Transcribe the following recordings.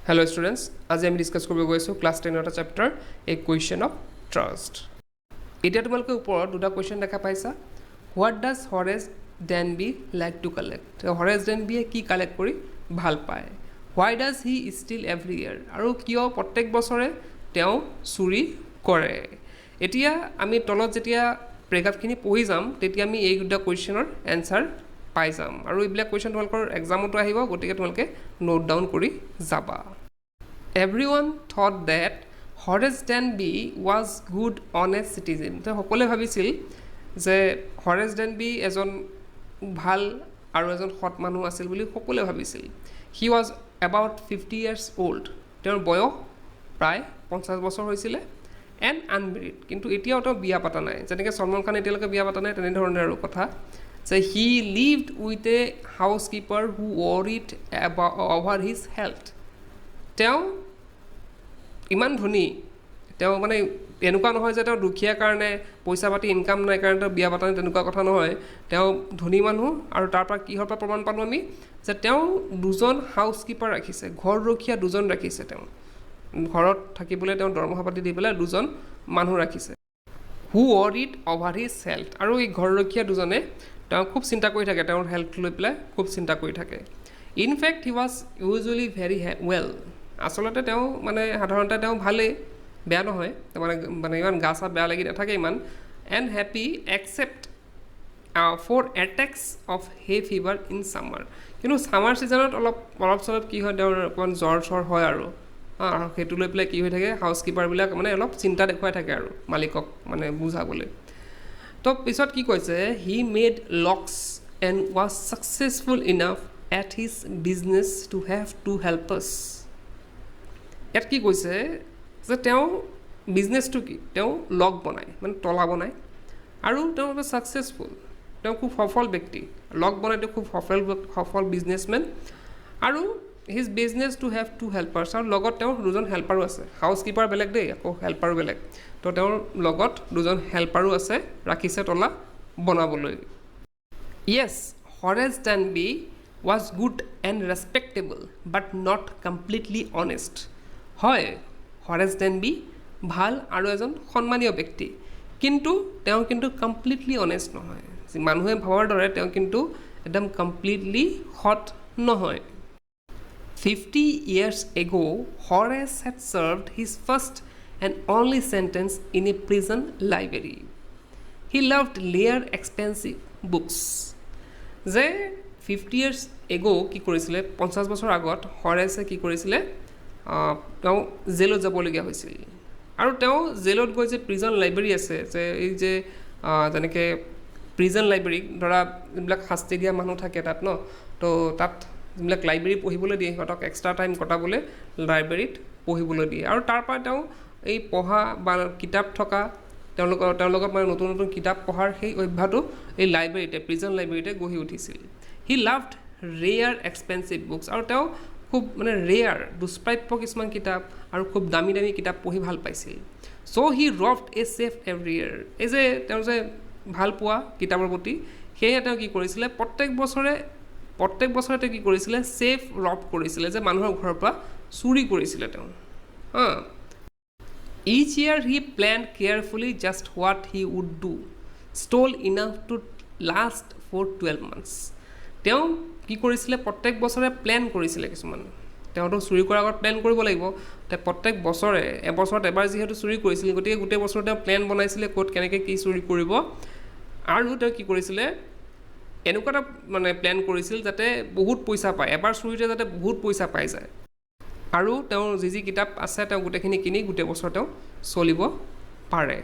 Hello students, আজি আমি discuss কৰিব গৈছো ক্লাস 10 ৰ chapter a question of trust. এতিয়া তোমালোকে ওপৰত দুটা কুৱেশ্চন দেখা পাইছা। What does Horace Danby like to collect? Horace ডেনবিয়ে কি কালেক্ট কৰি ভাল পায়? Why does he steal every year? আৰু কিয় প্ৰত্যেক বছৰে তেওঁ চুৰি কৰে? এতিয়া আমি তলত যেতিয়া প্ৰেগাপখিনি পঢ়ি যাম তেতিয়া আমি এই দুটা কুৱেশ্চনৰ এনসাৰ পাই যাম আৰু এইবিলাক কুৱেশ্চন তোমালোকৰ এক্সামতো আহিব, গতিকে তোমালোকে নোট ডাউন কৰি যাবা। Everyone thought that Horace Denby was good honest citizen. তো সকলোৱে ভাবিছিল যে হৰেছ ডেনবি এজন ভাল আৰু এজন সৎ মানুহ আছিল বুলি সকলোৱে ভাবিছিল। He was about 50 years old. তেওঁৰ বয়স প্ৰায় 50 বছৰ হৈছিলে এণ্ড আনমেৰিড, কিন্তু এতিয়াও তেওঁ বিয়া পাতা নাই। যেনেকৈ সলমান খান এতিয়ালৈকে বিয়া পাতা নাই তেনেধৰণে আৰু কথা যে he lived with a house keeper who worried over his health. তেওঁ ইমান ধনী, তেওঁ মানে এনেকুৱা নহয় যে তেওঁ দুখীয়া কাৰণে পইচা পাতি ইনকাম নাই কাৰণে তেওঁ বিয়া পাতা নাই, তেনেকুৱা কথা নহয়। তেওঁ ধনী মানুহ আৰু তাৰ পৰা কিহৰ পৰা প্ৰমাণ পালোঁ আমি যে তেওঁ দুজন হাউচ কিপাৰ ৰাখিছে, ঘৰ ৰখীয়া দুজন ৰাখিছে। তেওঁ ঘৰত থাকিবলৈ তেওঁ দৰমহা পাতি দি পেলাই দুজন মানুহ ৰাখিছে। হু ৱৰিড অভাৰ হিজ হেল্থ, আৰু এই ঘৰ ৰখীয়া দুজনে তেওঁ খুব চিন্তা কৰি থাকে, তেওঁৰ হেল্থ লৈ পেলাই খুব চিন্তা কৰি থাকে। In fact he was usually very well. আচলতে তেওঁ মানে সাধাৰণতে তেওঁ ভালেই, বেয়া নহয়, মানে ইমান গা চা বেয়া লাগি নাথাকে ইমান। And happy except for attacks of hay fever in summer. কিন্তু ছামাৰ ছিজনত অলপ চলপ কি হয়, তেওঁৰ অকণমান জ্বৰ হয় আৰু সেইটো লৈ পেলাই কি হৈ থাকে, হাউচ কিপাৰবিলাক মানে অলপ চিন্তা দেখুৱাই থাকে আৰু মালিকক মানে বুজাবলৈ। তো পিছত কি কৈছে, he made locks and was successful enough at his business to have two helpers. ইয়াত কি কৈছে যে তেওঁ বিজনেছটো কি, তেওঁ লক বনায় মানে তলা বনায় আৰু তেওঁ ছাকচেছফুল, তেওঁ খুব সফল ব্যক্তি। লক বনাই তেওঁ খুব সফল বিজনেছমেন আৰু his business to have two helpers, আৰু লগত তেওঁৰ দুজন হেল্পাৰো আছে। হাউচ কিপাৰ বেলেগ দেই, আকৌ হেল্পাৰো বেলেগ। তো তেওঁৰ লগত দুজন হেল্পাৰো আছে, ৰাখিছে তলা বনাবলৈ। Yes, Horace Danby was good and respectable but not completely honest. হয়, হৰেছ ডেনবি ভাল আৰু এজন সন্মানীয় ব্যক্তি, কিন্তু তেওঁ কিন্তু কমপ্লিটলি অনেষ্ট নহয়। মানুহে ভবাৰ দৰে তেওঁ কিন্তু একদম কমপ্লিটলি সৎ নহয়। 50 years ago, Horace had served his first and only sentence in a prison library. He loved rare expensive books. যে 50 years ago কি কৰিছিলে, 50 বছৰ আগত হৰেছে কি কৰিছিলে, তেওঁ জেলত যাবলগীয়া হৈছিল। আৰু তেওঁ জেলত গৈ যে প্ৰিজন লাইব্ৰেৰী আছে, যে এই যে যেনেকৈ প্ৰিজন লাইব্ৰেৰী ধৰা যিবিলাক শাস্তি দিয়া মানুহ থাকে তাত ন, তো তাত যিবিলাক লাইব্ৰেৰী পঢ়িবলৈ দিয়ে, সিহঁতক এক্সট্ৰা টাইম কটাবলৈ লাইব্ৰেৰীত পঢ়িবলৈ দিয়ে। আৰু তাৰ পৰা তেওঁ এই পঢ়া বা কিতাপ থকা তেওঁৰ লগত মানে নতুন নতুন কিতাপ পঢ়াৰ সেই অভ্যাসটো এই লাইব্ৰেৰীতে, প্ৰিজন লাইব্ৰেৰীতে গঢ়ি উঠিছিল। He loved rare expensive books, আৰু তেওঁ খুব মানে ৰেয়াৰ দুষ্প্ৰাপ্য কিছুমান কিতাপ আৰু খুব দামী দামী কিতাপ পঢ়ি ভাল পাইছিল। চ' হি ৰভড এ ছেফ এভৰি ইয়াৰ। এই যে তেওঁ যে ভাল পোৱা কিতাপৰ প্ৰতি, সেয়ে তেওঁ কি কৰিছিলে, প্ৰত্যেক বছৰে তেওঁ কি কৰিছিলে, ছেফ ৰব কৰিছিলে, যে মানুহৰ ঘৰৰ পৰা চুৰি কৰিছিলে তেওঁ। Each year he planned carefully just what he would do, stole enough to last for 12 months। তেওঁ কি কৰিছিলে, প্ৰত্যেক বছৰে প্লেন কৰিছিলে কিছুমান। তেওঁতো চুৰি কৰাৰ আগত প্লেন কৰিব লাগিব, প্ৰত্যেক বছৰে এবছৰত এবাৰ যিহেতু চুৰি কৰিছিল, গতিকে গোটেই বছৰ তেওঁ প্লেন বনাইছিলে ক'ত কেনেকৈ কি চুৰি কৰিব। আৰু তেওঁ কি কৰিছিলে, এনেকুৱা এটা মানে প্লেন কৰিছিল যাতে বহুত পইচা পায়, এবাৰ চুৰিতে যাতে বহুত পইচা পাই যায়। আৰু তেওঁৰ যি কিতাপ আছে তেওঁ গোটেইখিনি কিনি গোটেই বছৰ তেওঁ চলিব পাৰে।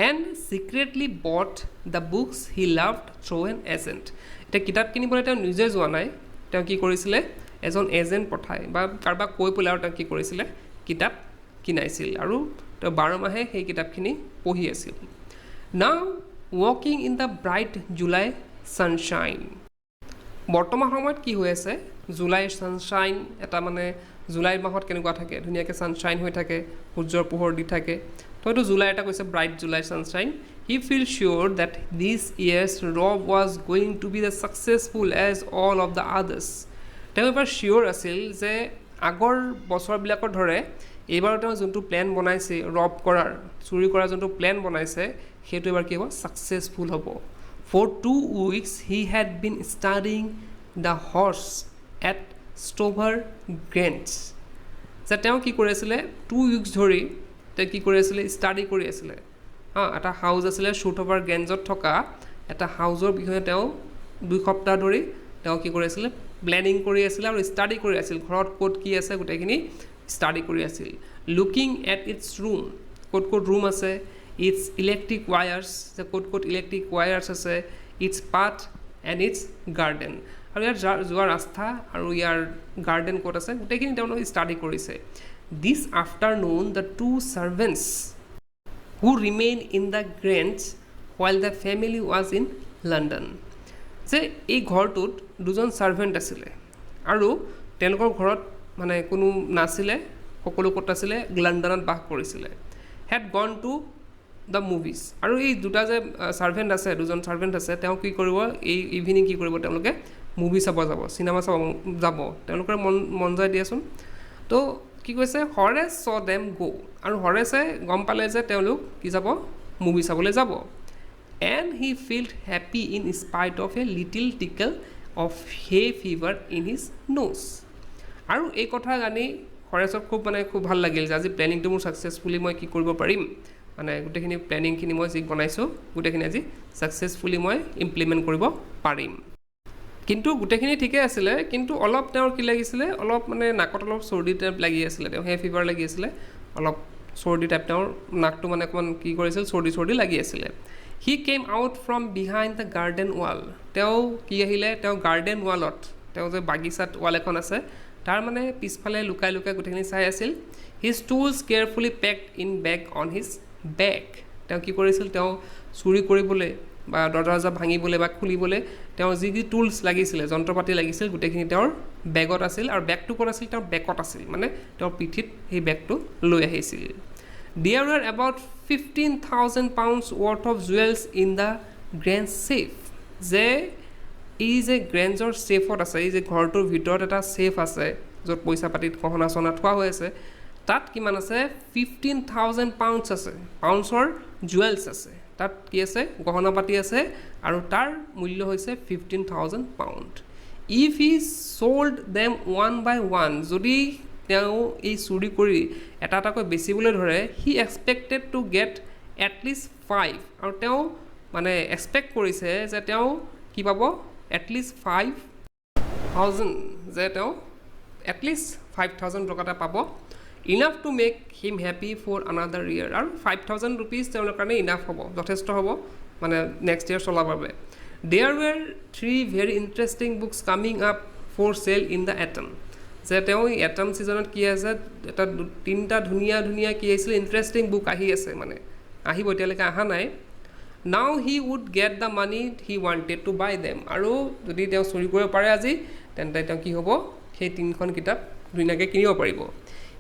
And secretly bought the books he loved through an agent. এতিয়া কিতাপ কিনিবলৈ তেওঁ নিজে যোৱা নাই, তেওঁ কি কৰিছিলে, এজন এজেণ্ট পঠাই বা কাৰোবাক কৈ পেলাই আৰু তেওঁ কি কৰিছিলে, কিতাপ কিনাইছিল আৰু তেওঁ 12 মাহে সেই কিতাপখিনি পঢ়ি আছিল। নাও ৱাকিং in the bright July sunshine. বৰ্তমান সময়ত কি হৈ আছে, জুলাই ছানশ্বাইন এটা মানে জুলাই মাহত কেনেকুৱা থাকে, ধুনীয়াকৈ ছানশ্বাইন হৈ থাকে, সূৰ্যৰ পোহৰ দি থাকে। তো এইটো জুলাই এটা কৈছে, bright July sunshine. He feel cheer that this year's rob was going to be the successful as all of the others. তেওঁ এবাৰ চিয়'ৰ আছিল যে আগৰ বছৰবিলাকৰ ধৰে এইবাৰ তেওঁ যোনটো প্লেন বনাইছে ৰব কৰাৰ চুৰি কৰাৰ যোনটো প্লেন বনাইছে সেইটো এবাৰ কি হ'ব সাকসেসফুল হ'ব for 2 weeks he had been studying the horse at Stover Grange যে তেওঁ কি কৰি আছিলে 2 weeks ধৰি তেওঁ কি কৰি আছিলে ষ্টাডি কৰি আছিলে এটা হাউস আছিলে শ্বুটঅভাৰ গ্ৰেঞ্জত থকা এটা হাউসৰ বিষয়ে তেওঁ 2 সপ্তাহ ধৰি তেওঁ কি কৰি আছিলে প্লেনিং কৰি আছিল আৰু ষ্টাডি কৰি আছিল ঘৰত কোড কি আছে গোটেইখিনি ষ্টাডি কৰি আছিল looking at it's room code room আছে ইটস ইলেক্ট্ৰিক ওয়ায়াৰ্স যে কোড ইলেক্ট্ৰিক ওয়ায়াৰ্স আছে it's path and it's garden আৰু ইয়াৰ যোৱা ৰাস্তা আৰু ইয়াৰ গাৰ্ডেন কোড আছে গোটেইখিনি তেওঁলোকে ষ্টাডি কৰিছে দিছ afternoon the 2 servants who remained in the Grange while the family was in London যে এই ঘৰটোত দুজন সাৰ্ভেণ্ট আছিলে আৰু তেওঁলোকৰ ঘৰত মানে কোনো নাছিলে সকলো ক'ত আছিলে লণ্ডনত বাস কৰিছিলে had gone to the movies আৰু এই দুটা যে সাৰ্ভেণ্ট আছে দুজন সাৰ্ভেণ্ট আছে তেওঁ কি কৰিব এই ইভিনিং কি কৰিব তেওঁলোকে মুভি চাব যাব সিনেমা চাব যাব তেওঁলোকৰ মন যায় দিয়াচোন তো কি কৈছে হৰেছ চ দেম গো আৰু হৰেছে গম পালে যে তেওঁলোক কি যাব মুভি চাবলৈ যাব and he felt happy in spite of a little tickle of hay fever in his nose আৰু এই কথা জানি হৰেছৰ খুব ভাল লাগিল যে আজি প্লেনিংটো মোৰ সাকসেসফুলি মই কি কৰিব পাৰিম মানে গোটেইখিনি প্লেনিংখিনি মই যি বনাইছোঁ গোটেইখিনি আজি সাকসেসফুলি মই ইমপ্লিমেণ্ট কৰিব পাৰিম কিন্তু গোটেইখিনি ঠিকে আছিলে কিন্তু অলপ তেওঁৰ কি লাগিছিলে অলপ মানে নাকত অলপ চৰ্দি টাইপ লাগি আছিলে তেওঁ হে ফিভাৰ লাগি আছিলে অলপ চৰ্দি টাইপ তেওঁৰ নাকটো মানে অকণমান কি কৰিছিল চৰ্দি লাগি আছিলে he came out from behind the garden wall তেওঁ কি আহিলে তেওঁ গাৰ্ডেন ৱালত তেওঁ যে বাগিচাত ৱাল এখন আছে তাৰ মানে পিছফালে লুকাই গোটেইখিনি চাই আছিল his tools carefully packed in bag on his bag তেওঁ কি কৰিছিল তেওঁ চুৰি কৰিবলৈ বা দৰজা ভাঙিবলৈ বা খুলিবলৈ তেওঁ যি টুলছ লাগিছিলে যন্ত্ৰপাতি লাগিছিল গোটেইখিনি তেওঁৰ বেগত আছিল আৰু বেগটো ক'ত আছিল তেওঁৰ বেকত আছিল মানে তেওঁৰ পিঠিত সেই বেগটো লৈ আহিছিল There were about 15,000 pounds worth of jewels in the Grange safe. যে এই যে গ্ৰেঞ্জৰ চেফত আছে এই যে ঘৰটোৰ ভিতৰত এটা চেফ আছে য'ত পইচা পাতিত গহনা চহনা থোৱা হৈ আছে তাত কিমান আছে 15,000 pounds আছে পাউণ্ডছৰ জুৱেলছ আছে তাত কি আছে গহনা পাতি আছে আৰু তাৰ মূল্য হৈছে 15,000 pound. If he sold them one by one যদি তেওঁ এই চুৰি কৰি এটা এটাকৈ বেচিবলৈ ধৰে হি এক্সপেক্টেড টু গেট এটলিষ্ট 5 আৰু তেওঁ মানে এক্সপেক্ট কৰিছে যে তেওঁ কি পাব এটলিষ্ট 5,000 যে তেওঁ এটলিষ্ট 5,000 টকা এটা পাব enough to make him happy for another year আৰু 5,000 ৰুপিজ তেওঁৰ কাৰণে ইনাফ হ'ব যথেষ্ট হ'ব মানে নেক্সট ইয়াৰ চলাবৰ বাবে there were 3 very interesting books coming up for sale in the autumn যে তেওঁ এটম ছিজনত কি আছে এটা 3টা ধুনীয়া কি আহিছিলে ইণ্টাৰেষ্টিং বুক আহি আছে মানে আহিব এতিয়ালৈকে অহা নাই now he would get the money he wanted to buy them আৰু যদি তেওঁ চুৰি কৰিব পাৰে আজি তেন্তে তেওঁ কি হ'ব সেই 3খন কিতাপ ধুনীয়াকৈ কিনিব পাৰিব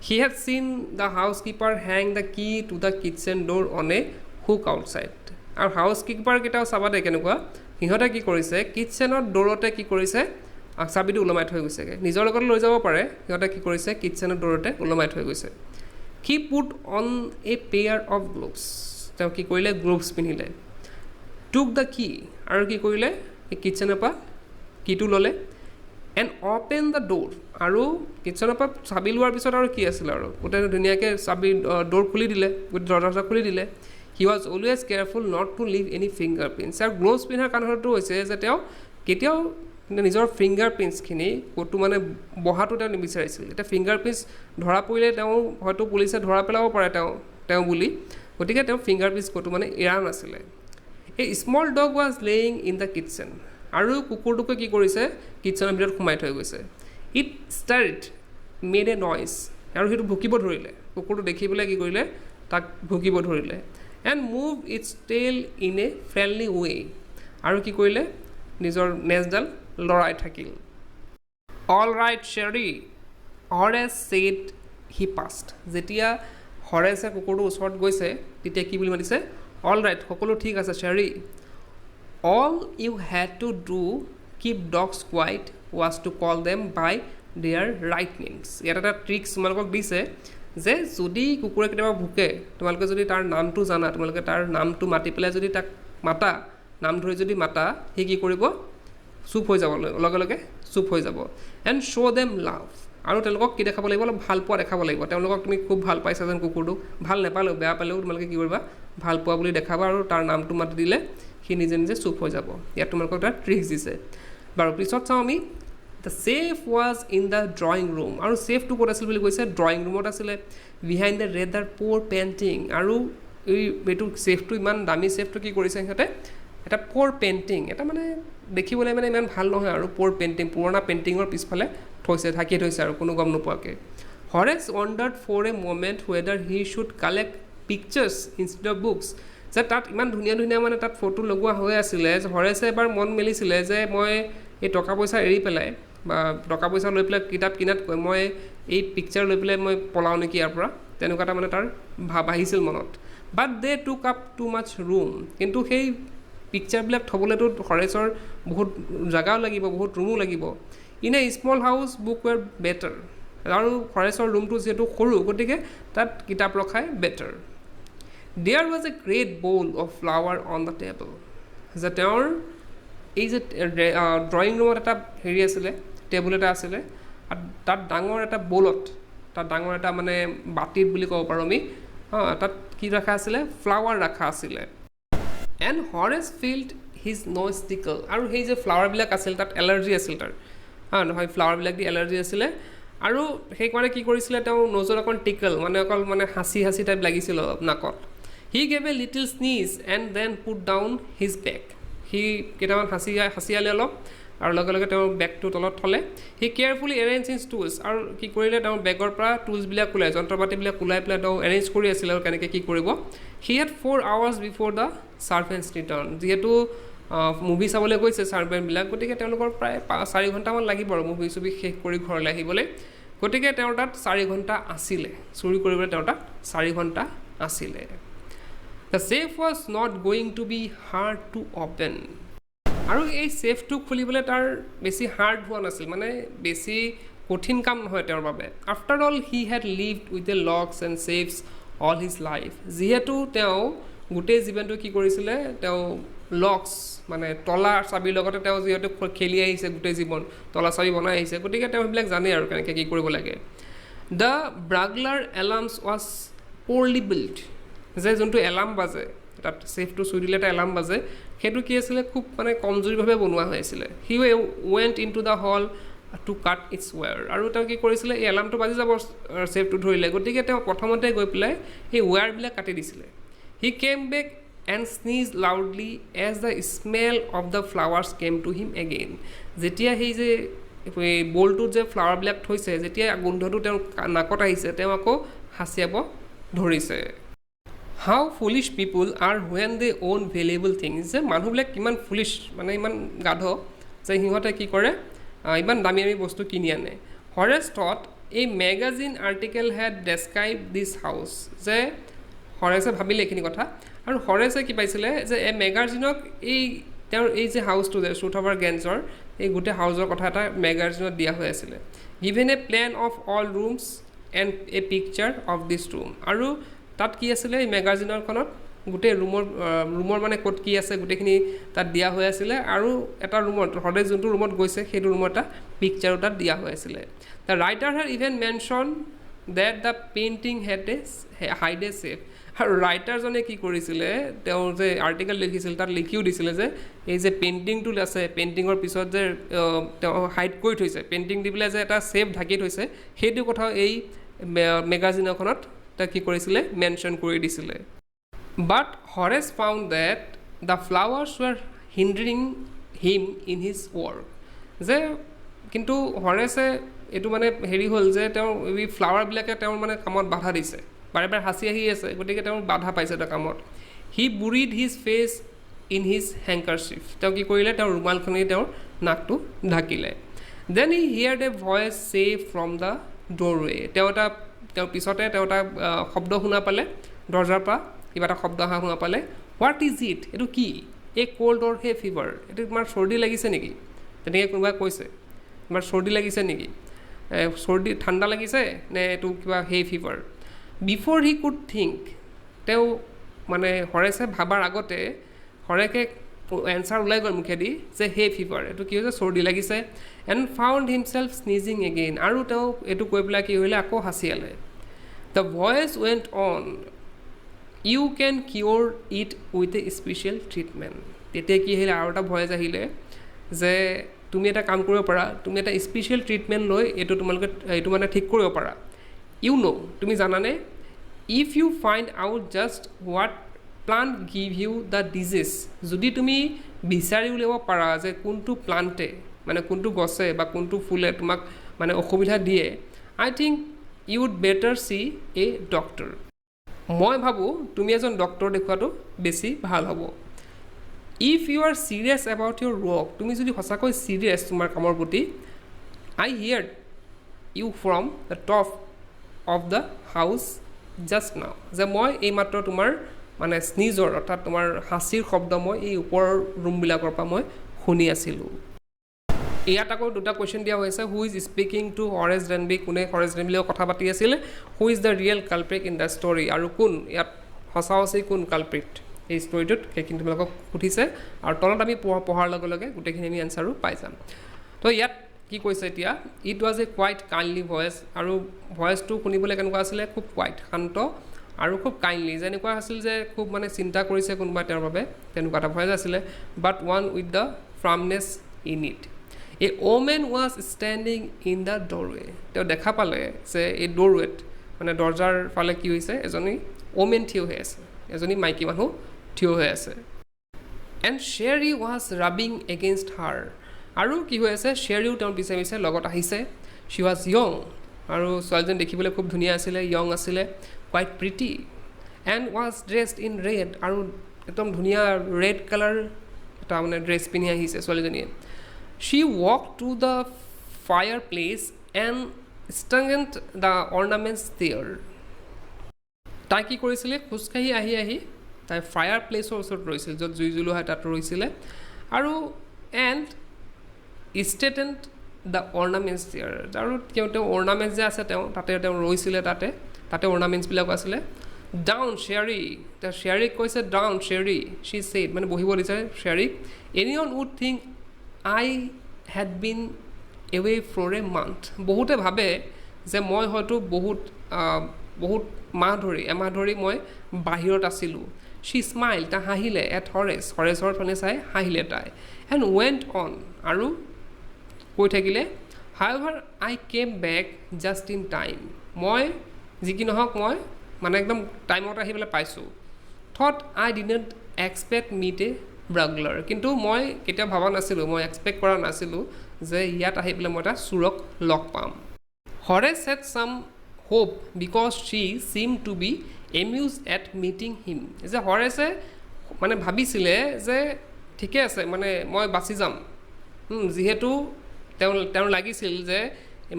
he had seen the housekeeper hang the key to the kitchen door on a hook outside আৰু হাউচ কিপাৰকেইটাও চাবা দে কেনেকুৱা সিহঁতে কি কৰিছে কিটচেনৰ ড'ৰতে কি কৰিছে চাবিটো ওলমাই থৈ গৈছেগৈ নিজৰ লগত লৈ যাব পাৰে সিহঁতে কি কৰিছে কিটচেনৰ ড'ৰতে ওলমাই থৈ গৈছে he put on a pair of gloves তেওঁ কি কৰিলে গ্লোভছ পিন্ধিলে টুক দ্য কি আৰু কি কৰিলে এই কিটচেনৰ পৰা কিটো ল'লে এণ্ড অ'পেন দ্য ড'ৰ আৰু কিটচেনৰ পৰা চাবি লোৱাৰ পিছত আৰু কি আছিলে আৰু গোটেই ধুনীয়াকৈ চাবি ড'ৰ খুলি দিলে গোটেই দৰজা খুলি দিলে he was always careful not to leave any fingerprints আৰু গ্লোভছ পিন্ধাৰ কাৰণটো হৈছে যে তেওঁ কেতিয়াও নিজৰ ফিংগাৰ প্ৰিণ্টছখিনি ক'তো মানে বহাটো তেওঁ নিবিচাৰিছিল এতিয়া ফিংগাৰ প্ৰিণ্টছ ধৰা পৰিলে তেওঁ হয়তো পুলিচে ধৰা পেলাব পাৰে তেওঁ বুলি গতিকে তেওঁ ফিংগাৰ প্ৰিণ্টছ ক'তো মানে এৰা নাছিলে এই small dog was laying in the kitchen আৰু কুকুৰটোকে কি কৰিছে কিটচেনৰ ভিতৰত সোমাই থৈ গৈছে it start made a noise আৰু সেইটো ভুকিব ধৰিলে কুকুৰটো দেখি পেলাই কি কৰিলে তাক ভুকিব ধৰিলে and move its tail in a friendly way আৰু কি কৰিলে নিজৰ নেজডাল লৰাই থাকিল all right Sherry Horace said he passed যেতিয়া হৰেছে কুকুৰটোৰ ওচৰত গৈছে তেতিয়া কি বুলি মাতিছে অল ৰাইট সকলো ঠিক আছে Sherry all you had to do keep dogs quiet was to call them by their right names ইয়াত এটা ট্ৰিক্স তোমালোকক দিছে যে যদি কুকুৰে কেতিয়াবা ভুকে তোমালোকে যদি তাৰ নামটো জানা তোমালোকে তাৰ নামটো মাতি পেলাই যদি তাক মাতা নাম ধৰি যদি মাতা সি কি কৰিব চুপ হৈ যাব লগে লগে চুপ হৈ যাব এণ্ড শ্ব' দেম লাভ আৰু তেওঁলোকক কি দেখাব লাগিব অলপ ভাল পোৱা দেখাব লাগিব তেওঁলোকক তুমি খুব ভাল পাইছা যেন কুকুৰটো ভাল নাপালেও বেয়া পালেও তোমালোকে কি কৰিবা ভাল পোৱা বুলি দেখাবা আৰু তাৰ নামটো মাতি দিলে সি নিজে নিজে চুপ হৈ যাব ইয়াত তোমালোকক এটা ট্ৰিক্স দিছে বাৰু পিছত চাওঁ আমি the safe was in the drawing room আৰু ছেফটো ক'ত আছিল বুলি কৈছে ড্ৰয়িং ৰুমত আছিলে behind the Rader Por painting আৰু এইটো ছেফটো ইমান দামী ছেফটো কি কৰিছে সিহঁতে এটা প'ৰ পেইণ্টিং এটা মানে দেখিবলৈ মানে ইমান ভাল নহয় আৰু প'ৰ পেইণ্টিং পুৰণা পেইণ্টিঙৰ পিছফালে থৈছে ঢাকি থৈছে আৰু কোনো গম নোপোৱাকৈ Horace wondered for a moment whether he should collect pictures instead of books যে তাত ইমান ধুনীয়া ধুনীয়া মানে তাত ফটো লগোৱা হৈ আছিলে যে হৰেছে এবাৰ মন মেলিছিলে যে মই এই টকা পইচা এৰি পেলাই বা টকা পইচা লৈ পেলাই কিতাপ কিনাতকৈ মই এই পিকচাৰ লৈ পেলাই মই পলাওঁ নেকি ইয়াৰ পৰা তেনেকুৱা এটা মানে তাৰ ভাৱ আহিছিল মনত বাট দে টুক আপ টু মাছ ৰুম কিন্তু সেই পিকচাৰবিলাক থ'বলৈতো হৰেছৰ বহুত জেগাও লাগিব বহুত ৰুমো লাগিব in a small house book were better আৰু হৰেছৰ ৰুমটো যিহেতু সৰু গতিকে তাত কিতাপ ৰখাই better there was a great bowl of flower on the table যে তেওঁৰ এই যে ড্ৰয়িং ৰুমত এটা হেৰি আছিলে টেবুল এটা আছিলে আৰু তাত ডাঙৰ এটা বলত তাত ডাঙৰ এটা মানে বাতিত বুলি ক'ব পাৰোঁ আমি তাত কি ৰখা আছিলে ফ্লাৱাৰ ৰখা আছিলে and Horace felt his nose tickle আৰু সেই যে ফ্লাৱাৰবিলাক আছিল তাত এলাৰ্জি আছিল তাৰ নহয় ফ্লাৱাৰবিলাক দি এলাৰ্জি আছিলে আৰু সেইকাৰণে কি কৰিছিলে তেওঁ ন'জত অকণ টিকল মানে অকল মানে হাঁচি হাঁচি টাইপ লাগিছিল অলপ নাকত he gave a little sneeze and then put down his bag সি কেইটামান হাঁচিয়ালে অলপ আৰু লগে লগে তেওঁৰ বেগটো তলত থ'লে সি কেয়াৰফুলি এৰেঞ্জ হিজ টুলছ আৰু কি কৰিলে তেওঁৰ বেগৰ পৰা টুলছবিলাক ওলাই যন্ত্ৰ পাতিবিলাক ওলাই পেলাই তেওঁ এৰেঞ্জ কৰি আছিলে আৰু কেনেকৈ কি কৰিব he had 4 hours before the servants return যিহেতু মুভি চাবলৈ গৈছে ছাৰ্ভেণ্টবিলাক গতিকে তেওঁলোকৰ প্ৰায় 4 ঘণ্টামান লাগিব আৰু মুভি চুভি শেষ কৰি ঘৰলৈ আহিবলৈ গতিকে তেওঁৰ তাত 4 ঘণ্টা আছিলে চুৰি কৰিবলৈ তেওঁৰ তাত 4 ঘণ্টা আছিলে the safe was not going to be hard to open আৰু এই ছেফটো খুলিবলৈ তাৰ বেছি হাৰ্ড হোৱা নাছিল মানে বেছি কঠিন কাম নহয় তেওঁৰ বাবে after all he had lived with the locks and safes all his life যিহেতু তেওঁ গোটেই জীৱনটো কি কৰিছিলে তেওঁ লকছ মানে তলা চাবিৰ লগতে তেওঁ যিহেতু খেলি আহিছে গোটেই জীৱন তলা চাবি বনাই আহিছে গতিকে তেওঁ সেইবিলাক জানে আৰু কেনেকৈ কি কৰিব লাগে দ্য ব্ৰাগলাৰ এলাৰ্মছ ৱাজ প'ৰলি বিল্ড যে যোনটো এলাৰ্ম বাজে তাত ছেফটো চুই দিলে এটা এলাৰ্ম বাজে সেইটো কি আছিলে খুব মানে কমজোৰিভাৱে বনোৱা হৈ আছিলে he went into the hall to cut its wire আৰু তেওঁ কি কৰিছিলে এই এলাৰ্মটো বাজি যাব ছেফটো ধৰিলে গতিকে তেওঁ প্ৰথমতে গৈ পেলাই সেই ৱেৰবিলাক কাটি দিছিলে he came back and sneeze loudly as the smell of the flowers came to him again যেতিয়া সেই যে বলটোত যে ফ্লাৱাৰবিলাক থৈছে যেতিয়া গোন্ধটো তেওঁৰ নাকত আহিছে তেওঁ আকৌ হাঁচিয়াব ধৰিছে how foolish people are when they own valuable things যে মানুহবিলাক কিমান ফুলিছ মানে ইমান গাধ যে সিহঁতে কি কৰে ইমান দামী দামী বস্তু কিনি আনে হৰেছ থট এই মেগাজিন আৰ্টিকেল হেড ডেছক্ৰাইব দিছ হাউচ যে হৰেছে ভাবিলে এইখিনি কথা আৰু হৰেছে কি পাইছিলে যে এই মেগাজিনক এই তেওঁৰ এই যে হাউচটো যে শ্বুটঅভাৰ গেঞ্জৰ এই গোটেই হাউচৰ কথা এটা মেগাজিনত দিয়া হৈ আছিলে given a plan of all rooms and a picture of this room আৰু তাত কি আছিলে এই মেগাজিনৰখনত গোটেই ৰুমৰ মানে ক'ত কি আছে গোটেইখিনি তাত দিয়া হৈ আছিলে আৰু এটা ৰুমত হৰে যোনটো ৰুমত গৈছে সেইটো ৰুমত এটা পিকচাৰো তাত দিয়া হৈ আছিলে the writer had even mention that the painting had a hide a safe আৰু ৰাইটাৰজনে কি কৰিছিলে তেওঁ যে আৰ্টিকেল লিখিছিল তাত লিখিও দিছিলে যে এই যে পেইণ্টিংটো আছে পেইণ্টিঙৰ পিছত যে তেওঁ হাইড কৰি থৈছে পেইণ্টিং দি পেলাই যে এটা ছেফ ঢাকি থৈছে সেইটো কথাও এই মেগাজিনখনত তাক কি কৰিছিলে মেনশ্যন কৰি দিছিলে but Horace found that the flowers were hindering him in his work যে কিন্তু হৰেছে এইটো মানে হেৰি হ'ল যে তেওঁৰ এই ফ্লাৱাৰবিলাকে তেওঁৰ মানে কামত বাধা দিছে বাৰে বাৰে হাঁচি আহি আছে গতিকে তেওঁ বাধা পাইছে তেওঁৰ কামত হি বুৰিড হিজ ফেচ ইন হিজ হেংকাৰচিফ তেওঁ কি কৰিলে তেওঁৰ ৰুমালখনেই তেওঁৰ নাকটো ঢাকিলে দেন হি হিয়াৰ্ড এ ভইচ চে ফ্ৰম দ্য ড'ৰৱে তেওঁৰ পিছতে তেওঁ এটা শব্দ শুনা পালে দৰ্জাৰ পৰা কিবা এটা শব্দ অহা শুনা পালে হোৱাট ইজ ইট এইটো কি এই ক'ল্ড অৰ হে ফিভাৰ এইটো তোমাৰ চৰ্দি লাগিছে নেকি তেনেকৈ কোনোবাই কৈছে তোমাৰ চৰ্দি লাগিছে নেকি চৰ্দি ঠাণ্ডা লাগিছে নে এইটো কিবা হে fever before he could think তেওঁ মানে হৰেছে ভাবাৰ আগতে হৰেকে এনচাৰ ওলাই গ'ল মুখেদি যে হে ফিভাৰ এইটো কি হৈছে চৰ্দি লাগিছে and found himself sneezing again আৰু তেওঁ এইটো কৈ পেলাই কি কৰিলে আকৌ হাঁচিয়ালে the voice went on you can clear it with a special treatment তেতিয়া কি আহিলে আৰু এটা ভইচ আহিলে যে তুমি এটা কাম কৰিব পাৰা তুমি এটা স্পেচিয়েল ট্ৰিটমেণ্ট লৈ এইটো মানে ঠিক কৰিব পাৰা ইউ ন' তুমি জানানে if you find out just what plant give you the disease যদি তুমি বিচাৰি উলিয়াব পাৰা যে কোনটো প্লাণ্টে মানে কোনটো গছে বা কোনটো ফুলে তোমাক মানে অসুবিধা দিয়ে I think you would better see a doctor মই ভাবোঁ তুমি এজন ডক্টৰ দেখুৱাটো বেছি ভাল হ'ব if you are serious about your work তুমি যদি সঁচাকৈ চিৰিয়াছ তোমাৰ কামৰ প্ৰতি I hear you from the top of the house just now যে মই এইমাত্ৰ তোমাৰ মানে স্নিজৰ অৰ্থাৎ তোমাৰ হাঁচিৰ শব্দ মই এই ওপৰৰ ৰুমবিলাকৰ পৰা মই শুনি আছিলোঁ ইয়াত আকৌ দুটা কুৱেশ্যন দিয়া হৈছে হু ইজ স্পিকিং টু হৰেছ ডেনবি কোনে হৰেছ ডেনবিৰ লগত কথা পাতি আছিলে who is the real culprit in the story আৰু কোন ইয়াত সঁচা সঁচি কোন কালপ্ৰিট এই ষ্টৰিটোত সেইখিনি তোমালোকক সুধিছে আৰু তলত আমি পঢ়াৰ লগে লগে গোটেইখিনি আমি এনচাৰো পাই যাম তো ইয়াত কি কৈছে এতিয়া it was a quiet kindly voice আৰু ভইচটো শুনিবলৈ কেনেকুৱা আছিলে খুব কোৱাইট শান্ত আৰু খুব কাইণ্ডলি যেনেকুৱা আছিল যে খুব মানে চিন্তা কৰিছে কোনোবাই তেওঁৰ বাবে তেনেকুৱা এটা ভইচ আছিলে but one with the firmness in it a woman was standing in the doorway তেওঁ দেখা পালে যে এই ডৰৱেত মানে দৰ্জাৰ ফালে কি হৈছে এজনী ওমেন থিয় হৈ আছে এজনী মাইকী মানুহ থিয় হৈ আছে এণ্ড শ্বেৰী ৱাজ ৰাবিং এগেইনষ্ট হাৰ আৰু কি হৈ আছে শ্বেৰীও তেওঁৰ পিছে পিছে লগত আহিছে শ্বি ৱাজ য়ং আৰু ছোৱালীজনী দেখিবলৈ খুব ধুনীয়া আছিলে য়ং আছিলে quiet pretty and was dressed in red আৰু একদম ধুনীয়া ৰেড কালাৰ এটা মানে ড্ৰেছ পিন্ধি আহিছে ছোৱালীজনীয়ে she walk to the fireplace and strengthened the ornaments there তাই কি কৰিছিলে খোজকাঢ়ি আহি আহি তাই ফায়াৰ প্লেচৰ ওচৰত ৰৈছিল য'ত জুই জ্বলোৱা তাত ৰৈছিলে আৰু এণ্ড ষ্টেটেণ্ড দ্য অৰ্নামেণ্টছ দেয়াৰ আৰু তেওঁ অৰ্নামেণ্টছ যে আছে তেওঁ ৰৈছিলে তাতে অৰ্নামেণ্টছবিলাকো আছিলে ডাউন শ্বেৰী তেওঁ শ্বেৰীক কৈছে ডাউন শ্বেৰী শ্বি ছেইড মানে বহিব দিছে শ্বেৰীক এনি ওৱান would think I had been away for a month বহুতে ভাবে যে মই হয়তো বহুত এমাহ ধৰি মই বাহিৰত আছিলোঁ শ্বি স্মাইল তাই হাঁহিলে এট হৰেছৰ ফালে চাই হাঁহিলে তাই এণ্ড ৱেণ্ট অন আৰু কৈ থাকিলে however I came back just in time মই যি কি নহওক মই মানে একদম টাইমত আহি পেলাই পাইছোঁ thought I didn't expect meet a burglar কিন্তু মই কেতিয়াও ভবা নাছিলোঁ মই এক্সপেক্ট কৰা নাছিলোঁ যে ইয়াত আহি পেলাই মই এটা চোৰক লগ পাম Horace had some hope because she seem to be amuse at meeting him যে হৰেছে মানে ভাবিছিলে যে ঠিকে আছে মানে মই বাচি যাম যিহেতু তেওঁৰ লাগিছিল যে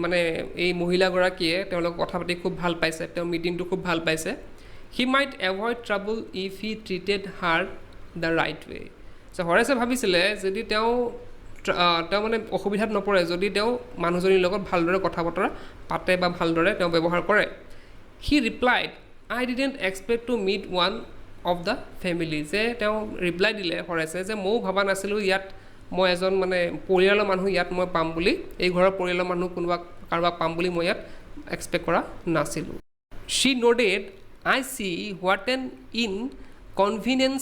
মানে এই মহিলাগৰাকীয়ে তেওঁলোকক কথা পাতি খুব ভাল পাইছে তেওঁৰ মিটিংটো খুব ভাল পাইছে he might avoid trouble if he treated her the right way যে হৰেছে ভাবিছিলে যদি তেওঁ মানে অসুবিধাত নপৰে যদি তেওঁ মানুহজনীৰ লগত ভালদৰে কথা বতৰা পাতে বা ভালদৰে তেওঁ ব্যৱহাৰ কৰে he replied I didn't expect to meet one of the family যে তেওঁ ৰিপ্লাই দিলে হৰেছে যে ময়ো ভবা নাছিলোঁ ইয়াত মই এজন মানে পৰিয়ালৰ মানুহ ইয়াত মই পাম বুলি এই ঘৰৰ পৰিয়ালৰ মানুহ কাৰোবাক পাম বুলি মই ইয়াত এক্সপেক্ট কৰা নাছিলোঁ she nodded I see what an inconvenience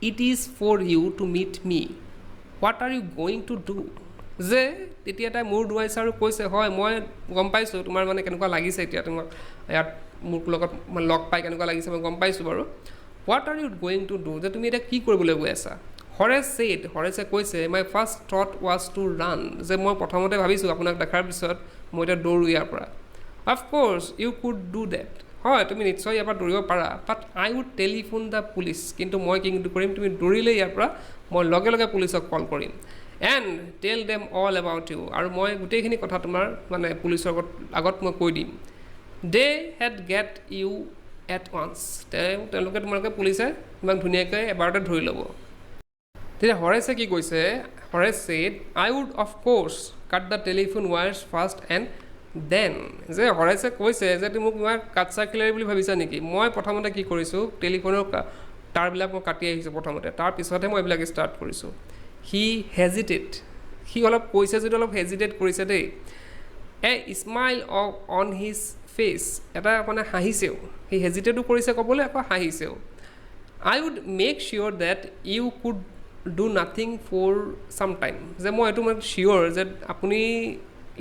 it is for you to meet me what are you going to do যে তেতিয়া তাই মূৰ দুৱাইছে আৰু কৈছে হয় মই গম পাইছোঁ তোমাৰ মানে কেনেকুৱা লাগিছে এতিয়া তোমাক ইয়াত মোৰ লগত মানে লগ পাই কেনেকুৱা লাগিছে মই গম পাইছোঁ বাৰু what are you going to do যে তুমি এতিয়া কি কৰিবলৈ গৈ আছা হৰেছে কৈছে my first thought was to run যে মই প্ৰথমতে ভাবিছোঁ আপোনাক দেখাৰ পিছত মই এতিয়া দৌৰোঁ ইয়াৰ পৰা of course you could do that হয় তুমি নিশ্চয় ইয়াৰ পৰা দৌৰিব পাৰা but I would telephone the police কিন্তু মই কি কৰিম তুমি দৌৰিলে ইয়াৰ পৰা মই লগে লগে পুলিচক কল কৰিম and tell them all about U আৰু মই গোটেইখিনি কথা তোমাৰ মানে পুলিচৰ আগত মই কৈ দিম they had get you at once তেওঁলোকে পুলিচে ইমান ধুনীয়াকৈ এবাৰতে ধৰি ল'ব তেতিয়া হৰেছে কি কৈছে Horace said I would of course cut the telephone wires first and then যে হৰেছে কৈছে যে তুমি মোক মই কাটচা খিলাৰী বুলি ভাবিছা নেকি মই প্ৰথমতে কি কৰিছোঁ টেলিফোনৰ তাঁৰবিলাক মই কাটি আহিছোঁ প্ৰথমতে তাৰপিছতহে মই এইবিলাক ষ্টাৰ্ট কৰিছোঁ হি হেজিটেড সি অলপ কৈছে যদি অলপ হেজিটেট কৰিছে দেই এ স্মাইল অন হিজ ফেচ এটা মানে হাঁহিছেও সি হেজিটেটো কৰিছে ক'বলৈ আকৌ হাঁহিছেও I would make sure that you could do nothing for some time যে মই এইটো মানে চিয়'ৰ যে আপুনি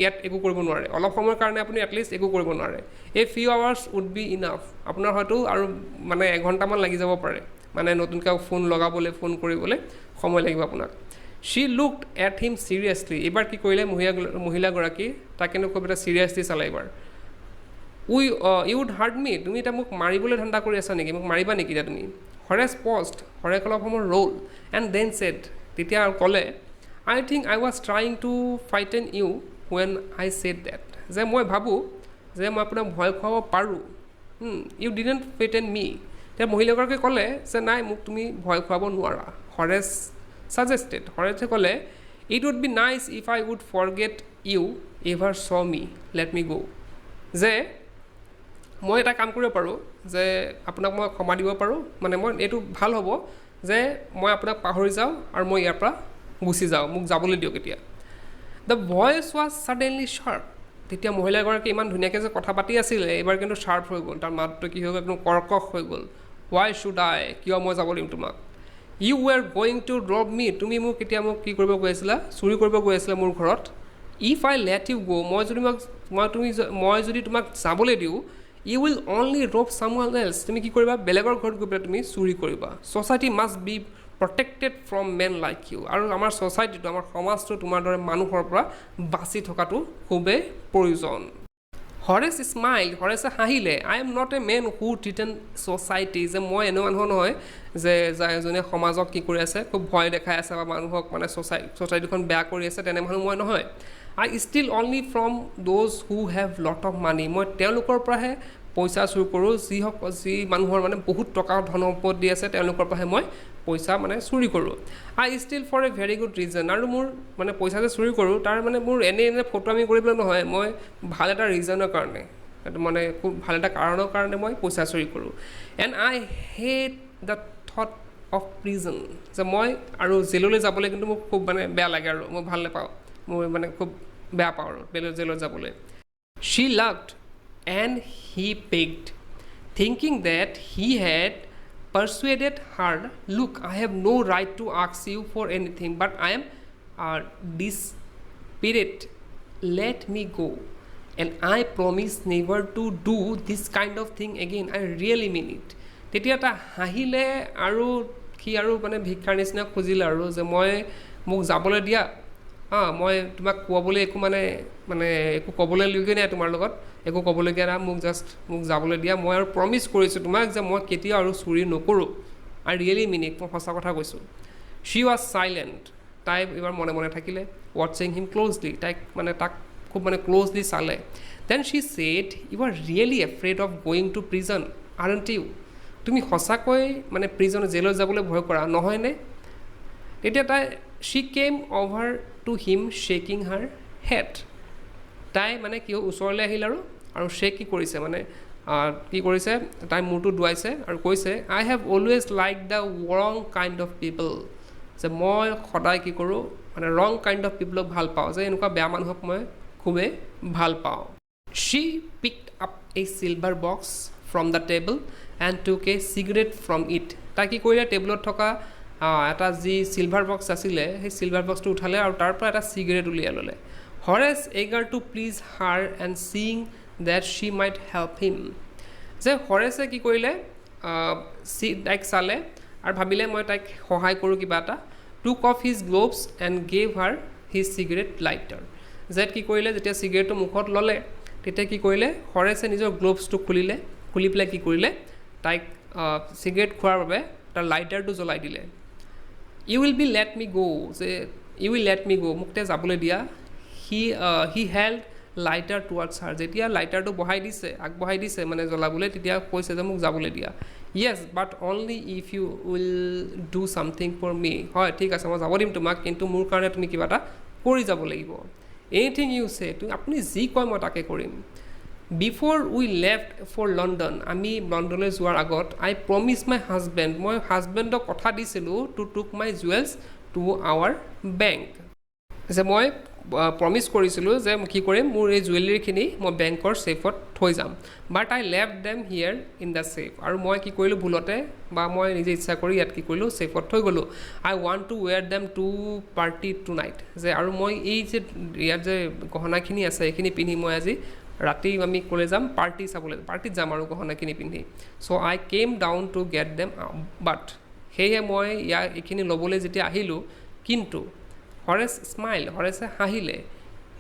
ইয়াত একো কৰিব নোৱাৰে অলপ সময়ৰ কাৰণে আপুনি এটলিষ্ট একো কৰিব নোৱাৰে এই few hours would be enough আপোনাৰ হয়তো আৰু মানে এঘণ্টামান লাগি যাব পাৰে মানে নতুনকৈ ফোন লগাবলৈ ফোন কৰিবলৈ সময় লাগিব আপোনাক শ্বি লুকড এট হিম ছিৰিয়াছলি এইবাৰ কি কৰিলে মহিলাগৰাকী তাকে কৈ পেলাই ছিৰিয়াছলি চালে এইবাৰ ইউ উড হাৰ্ট মি তুমি এতিয়া মোক মাৰিবলৈ ধান্দা কৰি আছা নেকি মোক মাৰিবা নেকি এতিয়া তুমি হৰেছ পষ্ট হৰেক অলপ সময় ৰ'ল এণ্ড দেন ছেড তেতিয়া ক'লে I think I was trying to frighten you when I said that যে মই ভাবোঁ যে মই আপোনাক ভয় খুৱাব পাৰোঁ ইউ ডিডণ্ট ফিটেন মি এতিয়া মহিলাগৰাকীয়ে ক'লে যে নাই মোক তুমি ভয় খুৱাব নোৱাৰা হৰেছ ছাজেষ্টেড হৰেছে ক'লে it would be nice if I would forget you ever saw me let me go' যে মই এটা কাম কৰিব পাৰোঁ যে আপোনাক মই ক্ষমা দিব পাৰোঁ মানে মই এইটো ভাল হ'ব যে মই আপোনাক পাহৰি যাওঁ আৰু মই ইয়াৰ পৰা গুচি যাওঁ মোক যাবলৈ দিয়ক এতিয়া the voice was suddenly sharp তেতিয়া মহিলাগৰাকী ইমান ধুনীয়াকৈ যে কথা পাতি আছিলে এইবাৰ কিন্তু শ্বাৰ্প হৈ গ'ল তাৰ মাতটো কি হৈ গ'ল একদম কৰ্কশ হৈ গ'ল ৱাই শুড আই কিয় মই যাব দিম তোমাক ইউ ৱেৰ গ'য়িং টু ড্ৰপ মি তুমি মোক এতিয়া মোক কি কৰিব গৈ আছিলা চুৰি কৰিব গৈ আছিলা মোৰ ঘৰত ইফ আই লেট ইউ গ' মই যদি তোমাক যাবলৈ দিওঁ ইউ উইল অনলি ৰ'ব ছামৱান এলছ তুমি কি কৰিবা বেলেগৰ ঘৰত গৈ পেলাই তুমি চুৰি কৰিবা society must be protected from men like you আৰু আমাৰ ছ'চাইটিটো আমাৰ সমাজটো তোমাৰ দৰে মানুহৰ পৰা বাচি থকাটো খুবেই প্ৰয়োজন হৰেছ স্মাইল হৰেছে হাঁহিলে I am not a man who threaten society যে মই এনে মানুহ নহয় যে এজনে সমাজক কি কৰি আছে খুব ভয় দেখাই আছে বা মানুহক মানে ছ'চাইটিখন বেয়া কৰি আছে তেনে মানুহ মই নহয় I steal only from those who have lot of money মই তেওঁলোকৰ পৰাহে পইচা চুৰ কৰোঁ যি মানুহৰ মানে বহুত টকা ধন সম্পদ দি আছে তেওঁলোকৰ পৰাহে মই পইচা মানে চুৰি কৰোঁ I steal for a very good reason আৰু মোৰ মানে পইচা যে চুৰি কৰোঁ তাৰ মানে মোৰ এনে ফটোৱামি কৰিবলৈ নহয় মই ভাল এটা ৰিজনৰ কাৰণে মানে খুব ভাল এটা কাৰণৰ কাৰণে মই পইচা চুৰি কৰোঁ and I hate the thought of prison যে মই আৰু জেললৈ যাবলৈ কিন্তু মোক খুব মানে বেয়া লাগে আৰু মই ভাল নাপাওঁ মই মানে খুব বেয়া পাওঁ আৰু জেলত যাবলৈ she laughed and he begged thinking that he had persuaded her look I have no right to ask you for anything but I am desperate let me go and I promise never to do this kind of thing again I really mean it তেতিয়া এটা হাঁহিলে আৰু কি আৰু মানে ভিক্ষাৰ নিচিনা খুজিলে আৰু যে মই মোক যাবলৈ দিয়া মই তোমাক কোৱাবলৈ একো মানে একো ক'বলৈ লগীয়া নাই তোমাৰ লগত একো ক'বলগীয়া নাই মোক যাবলৈ দিয়া মই আৰু প্ৰমিছ কৰিছোঁ তোমাক যে মই কেতিয়াও আৰু চুৰি নকৰোঁ আই ৰিয়েলি মিন ইট মই সঁচা কথা কৈছোঁ শ্বি ৱাজ চাইলেণ্ট তাই এইবাৰ মনে মনে থাকিলে ৱাটছিং হিম ক্ল'জলি তাক খুব মানে ক্ল'জলি চালে then she said you are really afraid of going to prison aren't you তুমি সঁচাকৈ মানে প্ৰিজন জেলত যাবলৈ ভয় কৰা নহয়নে তেতিয়া তাই she came over to him shaking her head তাই মানে কি ওচৰলৈ আহিল আৰু সে কি কৰিছে মানে কি কৰিছে তাই মূৰটো দুৱাইছে আৰু কৈছে আই হেভ অলৱেজ লাইক দ্য ৰং কাইণ্ড অফ পিপল যে মই সদায় কি কৰোঁ মানে ৰং কাইণ্ড অফ পিপলক ভাল পাওঁ যে এনেকুৱা বেয়া মানুহক মই খুবেই ভাল পাওঁ she picked up a silver box from the table and took a cigarette from it তাই কি কৰিলে টেবুলত থকা এটা যি চিলভাৰ বক্স আছিলে সেই চিলভাৰ বক্সটো উঠালে আৰু তাৰ পৰা এটা চিগাৰেট উলিয়াই ল'লে Horace eager to please her and seeing that she might help him যে হৰেছে কি কৰিলে তাইক চালে আৰু ভাবিলে মই তাইক সহায় কৰোঁ কিবা এটা took off his gloves and gave her his cigarette lighter যে কি কৰিলে যেতিয়া চিগাৰেটটো মুখত ল'লে তেতিয়া কি কৰিলে হৰেছে নিজৰ গ্ল'ভছটো খুলি পেলাই কি কৰিলে তাইক চিগাৰেট খোৱাৰ বাবে তাৰ লাইটাৰটো জ্বলাই দিলে you will be late me go' যে ইউ উইল লেট মি গ' মোক এতিয়া যাবলৈ দিয়া হি হেল্ড লাইটাৰ টুৱাৰ্ডছ হাৰ যেতিয়া লাইটাৰটো আগবঢ়াই দিছে মানে জ্বলাবলৈ তেতিয়া কৈছে যে মোক যাবলৈ দিয়া yes but only if you will do something for me হয় ঠিক আছে মই যাব দিম তোমাক কিন্তু মোৰ কাৰণে তুমি কিবা এটা কৰি যাব লাগিব এনিথিং ইউ চে, আপুনি যি কয় মই তাকে কৰিম। Before we left for London, আমি লণ্ডনলৈ যোৱাৰ আগত আই প্ৰমিছ মাই হাজবেণ্ড, মই হাজবেণ্ডক কথা দিছিলোঁ টু টুক মাই জুৱেলছ টু আৱাৰ বেংক, যে মই প্ৰমিছ কৰিছিলোঁ যে কি কৰিম, মোৰ এই জুৱেলাৰীখিনি মই বেংকৰ ছেফত থৈ যাম। But I left them here in the safe, আৰু মই কি কৰিলোঁ ভুলতে, বা মই নিজে ইচ্ছা কৰি ইয়াত কি কৰিলোঁ ছেফত থৈ গ'লোঁ। I want to wear them to party tonight, যে আৰু মই এই যে ইয়াত যে গহনাখিনি আছে এইখিনি পিন্ধি মই আজি ৰাতি আমি ক'লৈ যাম, পাৰ্টি চাবলৈ, পাৰ্টিত যাম আৰু গহনাখিনি পিন্ধি। So' I came down to get them, but সেয়ে মই এইখিনি ল'বলৈ যেতিয়া আহিলোঁ, কিন্তু হৰেছ স্মাইল, হৰেছে হাঁহিলে।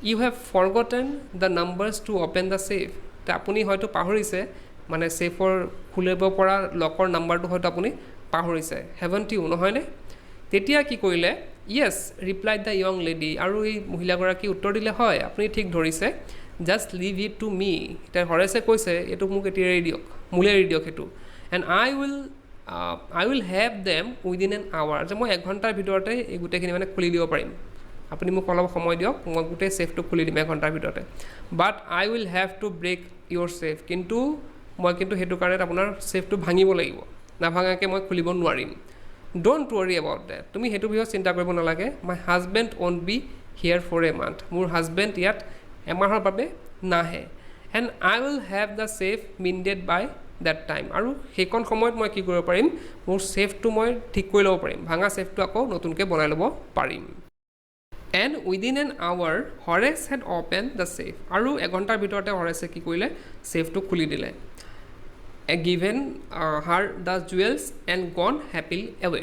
You have forgotten the numbers to open the safe, আপুনি হয়তো পাহৰিছে, মানে ছেফৰ খুলিব পৰা লকৰ নাম্বাৰটো হয়তো আপুনি পাহৰিছে, হেভেণ্ট ইউ, নহয়নে? তেতিয়া কি কৰিলে, য়েছ ৰিপ্লাইড দ্য য়ং লেডি, আৰু এই মহিলাগৰাকী উত্তৰ দিলে, হয় আপুনি ঠিক ধৰিছে, just live it to me, এতিয়া হৰেছে কৈছে এইটো মোক এতিয়া এৰি দিয়ক, মোলৈ এৰি দিয়ক সেইটো, and I will have them within an hour, যে মই 1 ঘণ্টাৰ ভিতৰতে এই গোটেইখিনি মানে খুলি দিব পাৰিম, আপুনি মোক অলপ সময় দিয়ক, মই গোটেই ছেফটো খুলি দিম 1 ঘণ্টাৰ ভিতৰতে। But I will have to break your safe, কিন্তু মই সেইটো কাৰণে আপোনাৰ ছেফটো ভাঙিব লাগিব, নাভাঙাকৈ মই খুলিব নোৱাৰিম। ডোণ্ট ৱৰি এবাউট ডেট, তুমি সেইটো বিষয়ে চিন্তা কৰিব নালাগে। My husband won't be here for a month, মোৰ হাজবেণ্ড ইয়াত এমাহৰ বাবে নাহে। And I will have the safe mended by that time, আৰু সেইকণ সময়ত মই কি কৰিব পাৰিম, মোৰ ছেফটো মই ঠিক কৰি ল'ব পাৰিম, ভাঙা ছেফটো আকৌ নতুনকৈ বনাই ল'ব পাৰিম। And within an hour Horace had open the safe, আৰু 1 ঘণ্টাৰ ভিতৰতে হৰেছে কি কৰিলে, ছেফটো খুলি দিলে। Given her the jewels and গন হেপিলি এৱে,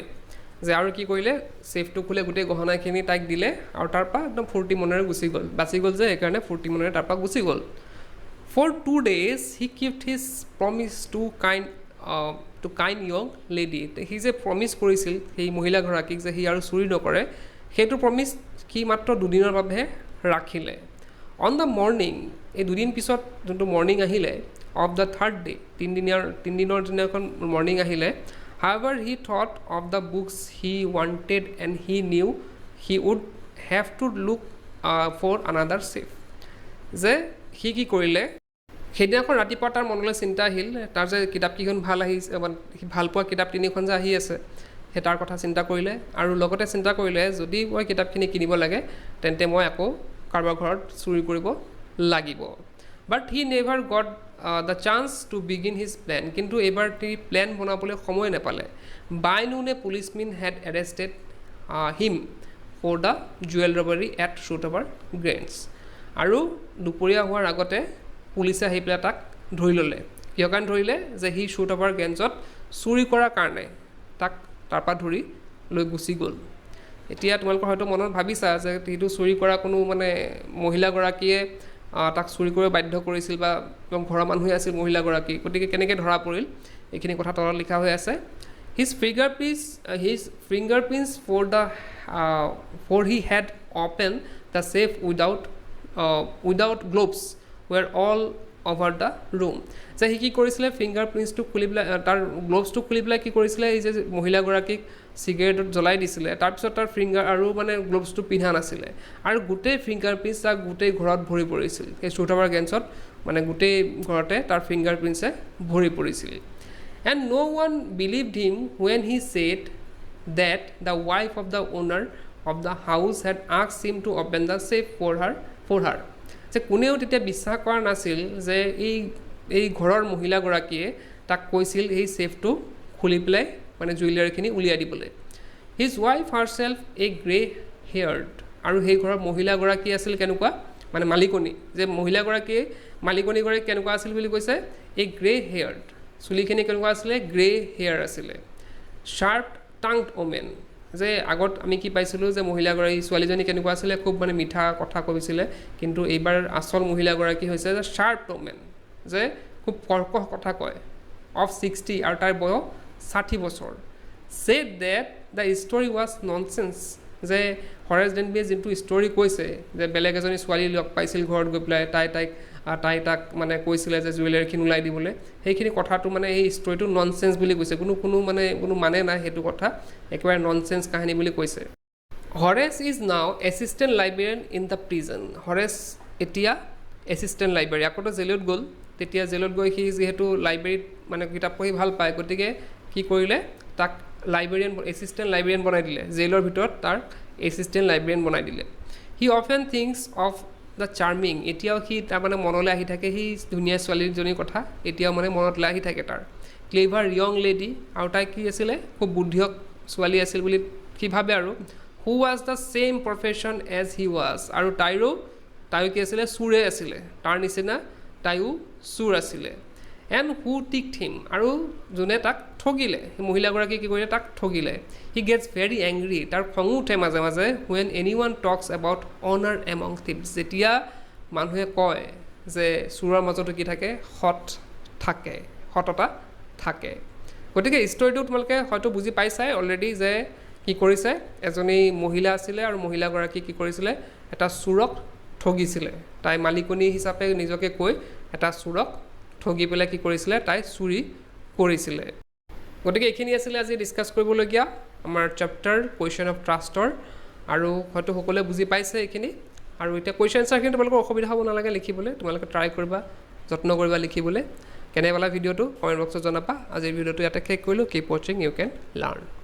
যে আৰু কি কৰিলে, ছেফটো খুলে গোটেই গহনাখিনি তাইক দিলে, আৰু তাৰপৰা একদম ফূৰ্তি মনেৰে গুচি গ'ল, বাচি গ'ল যে সেইকাৰণে ফূৰ্তি মনেৰে তাৰপৰা গুচি গ'ল। For 2 days he kept his promise to kind young lady, সি যে প্ৰমিছ কৰিছিল সেই মহিলাগৰাকীক যে সি আৰু চুৰি নকৰে, সেইটো প্ৰমিছ সি মাত্ৰ 2 দিনৰ বাবেহে ৰাখিলে। অন দ্য মৰ্ণিং, এই 2 দিন পিছত যোনটো মৰ্ণিং আহিলে, অফ দ্য 3rd day, 3 দিনৰ দিনাখন মৰ্ণিং আহিলে, however he thought of the books he wanted and he knew he would have to look for another safe, যে সি কি কৰিলে, সেইদিনাখন ৰাতিপুৱা তাৰ মনলৈ চিন্তা আহিল, তাৰ যে কিতাপকেইখন ভাল আহিছে, ভাল পোৱা কিতাপ 3খন যে আহি আছে, সেই তাৰ কথা চিন্তা কৰিলে, আৰু লগতে চিন্তা কৰিলে যদি মই কিতাপখিনি কিনিব লাগে তেন্তে মই আকৌ কাৰোবাৰ ঘৰত চুৰি কৰিব লাগিব। But he never got the chance to begin his plan, কিন্তু এইবাৰ তিনি প্লেন বনাবলৈ সময় নাপালে। By noon a policeman had arrested him for the jewel robbery at Shotover Grange, আৰু দুপৰীয়া হোৱাৰ আগতে পুলিচে আহি পেলাই তাক ধৰি ল'লে। কিয় কাৰণে ধৰিলে, যে সি শ্বুটআৱাৰ গ্ৰেণ্ডছত চুৰি কৰাৰ কাৰণে তাক তাৰপৰা ধৰি লৈ গুচি গ'ল। এতিয়া তোমালোকৰ হয়তো মনত ভাবিছা যে সেইটো চুৰি কৰা কোনো মানে মহিলাগৰাকীয়ে তাক চুৰি কৰিব বাধ্য কৰিছিল, বা ঘৰৰ মানুহে আছিল মহিলাগৰাকী, গতিকে কেনেকৈ ধৰা পৰিল এইখিনি কথা তলত লিখা হৈ আছে। His fingerprints for he had open the safe without gloves were all over the room, যে সি কি কৰিছিলে, ফিংগাৰপ্ৰিণ্টছটো খুলি পেলাই, তাৰ গ্লোভছটো খুলি পেলাই কি কৰিছিলে, এই যে মহিলাগৰাকীক চিগাৰেটত জ্বলাই দিছিলে, তাৰপিছত তাৰ ফিংগাৰ আৰু মানে গ্লোভছটো পিন্ধা নাছিলে, আৰু গোটেই ফিংগাৰপ্ৰিণ্টছ তাক গোটেই ঘৰত ভৰি পৰিছিল, সেই শ্বুটআৱাৰ গ্ৰেণ্ডছত মানে গোটেই ঘৰতে তাৰ ফিংগাৰপ্ৰিণ্টছে ভৰি পৰিছিল। And no' one believed him when he said that the wife of the owner of the house had asked him to open the safe for her, যে কোনেও তেতিয়া বিশ্বাস কৰা নাছিল যে এই ঘৰৰ মহিলাগৰাকীয়ে তাক কৈছিল এই ছেফটো খুলি পেলাই মানে জুৱেলাৰীখিনি উলিয়াই দিবলৈ। হিজ ৱাইফ হাৰছেল্ফ এ গ্ৰে হেয়াৰ্ড, আৰু সেই ঘৰৰ মহিলাগৰাকী আছিল কেনেকুৱা, মানে মালিকনী, যে মালিকনীগৰাকী কেনেকুৱা আছিল বুলি কৈছে, এ গ্ৰে হেয়াৰ্ড, চুলিখিনি কেনেকুৱা আছিলে, গ্ৰে হেয়াৰ আছিলে। শ্বাৰ্প টাংড ওমেন, যে আগত আমি কি পাইছিলোঁ যে মহিলাগৰাকী ছোৱালীজনী কেনেকুৱা আছিলে, খুব মানে মিঠা কথা কৈছিলে, কিন্তু এইবাৰ আচল মহিলাগৰাকী হৈছে যে শ্বাৰ্প ওমেন, যে খুব কৰ্কশ কথা কয়। অফ 60, আৰু তাৰ বয়স 60 বছৰ। Said that the story was nonsense, যে হৰেছ ডেনবিয়ে যোনটো ষ্টৰি কৈছে যে বেলেগ এজনী ছোৱালী লগ পাইছিল ঘৰত গৈ পেলাই, তাই তাক মানে কৈছিলে যে জুৱেলাৰীখিনি ওলাই দিবলৈ, সেইখিনি কথাটো মানে এই ষ্টৰিটো ননচেন্স বুলি কৈছে, কোনো মানে নাই সেইটো কথা, একেবাৰে ননচেন্স কাহিনী বুলি কৈছে। Horace is now assistant librarian in the prison হৰেছ এতিয়া এছিষ্টেণ্ট লাইব্ৰেৰী আগতে জেলত গ'ল তেতিয়া জেলত গৈ সি যিহেতু লাইব্ৰেৰীত মানে কিতাপ পঢ়ি ভাল পায় গতিকে কি কৰিলে তাক লাইব্ৰেৰিয়ান এছিষ্টেণ্ট লাইব্ৰেৰিয়ান বনাই দিলে জেলৰ ভিতৰত তাৰ এছিষ্টেণ্ট লাইব্ৰেৰিয়ান বনাই দিলে হি often things of the charming এতিয়াও সি তাৰমানে মনলৈ আহি থাকে সেই ধুনীয়া ছোৱালীজনীৰ কথা এতিয়াও মানে মনলৈ আহি থাকে তাৰ ক্লেভাৰ য়ং লেডি আৰু তাই কি আছিলে খুব বুদ্ধিয়ক ছোৱালী আছিল বুলি সি ভাবে আৰু who was the same profession as he was আৰু তাইও কি আছিলে চোৰে আছিলে তাৰ নিচিনা তাইও চোৰ আছিলে এণ্ড হু টিকড হিম আৰু যোনে তাক ঠগিলে মহিলাগৰাকী কি কৰিলে তাক ঠগিলে হি গেটছ ভেৰি এংগ্ৰি তাৰ খঙো উঠে মাজে মাজে when any one Tux about অনাৰ এমং থিপছ যেতিয়া মানুহে কয় যে চোৰৰ মাজতো কি থাকে সততা থাকে গতিকে ষ্টৰিটো তোমালোকে হয়তো বুজি পাইছাই অলৰেডি যে কি কৰিছে এজনী মহিলা আছিলে আৰু মহিলাগৰাকী কি কৰিছিলে এটা চোৰক ঠগিছিলে তাই মালিকনী হিচাপে নিজকে কৈ এটা চোৰক ঠগি পেলাই কি কৰিছিলে তাই চুৰি কৰিছিলে গতিকে এইখিনি আছিলে আজি ডিছকাছ কৰিবলগীয়া আমাৰ চেপ্টাৰ কুৱেশ্যন অফ ট্ৰাষ্টৰ আৰু হয়তো সকলোৱে বুজি পাইছে এইখিনি আৰু এতিয়া কুৱেশ্যন এনচাৰখিনি তোমালোকৰ অসুবিধা হ'ব নালাগে লিখিবলৈ তোমালোকে ট্ৰাই কৰিবা যত্ন কৰিবা লিখিবলৈ কেনে পালা ভিডিঅ'টো কমেণ্ট বক্সত জনাবা আজিৰ ভিডিঅ'টো ইয়াতে শেষ কৰিলোঁ কিপ ৱাচিং ইউ কেন লাৰ্ণ